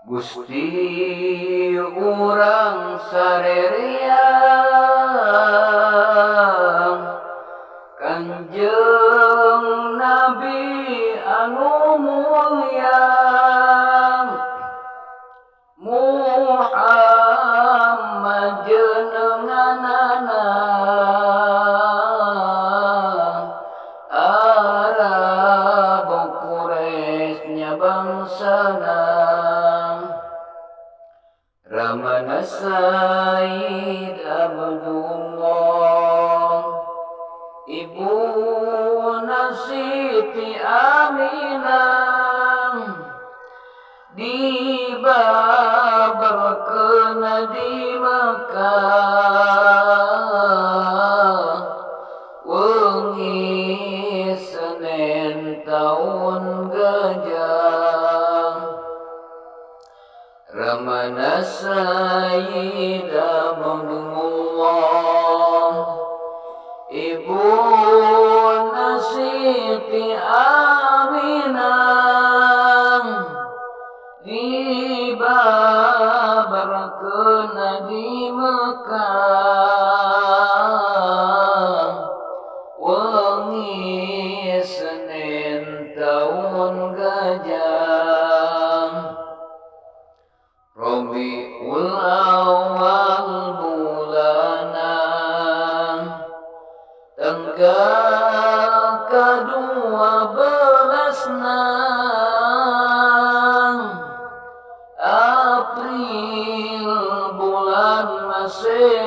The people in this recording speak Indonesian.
Gusti urang sarereang Kanjeng Nabi anu mulya Muhammad jenenganana Arab Quraisy bangsana Ramana Said Abdullah Ibu Siti Aminah dibabarkeun di Mekah wengi Senin taun Gajah Ramana Sayyid Abdullah Ibu Siti Aminah dibabarkeun di Mekah wengi Senin taun Gajah Rabiul Awal bulana tanggal ke-12 April bulan Masih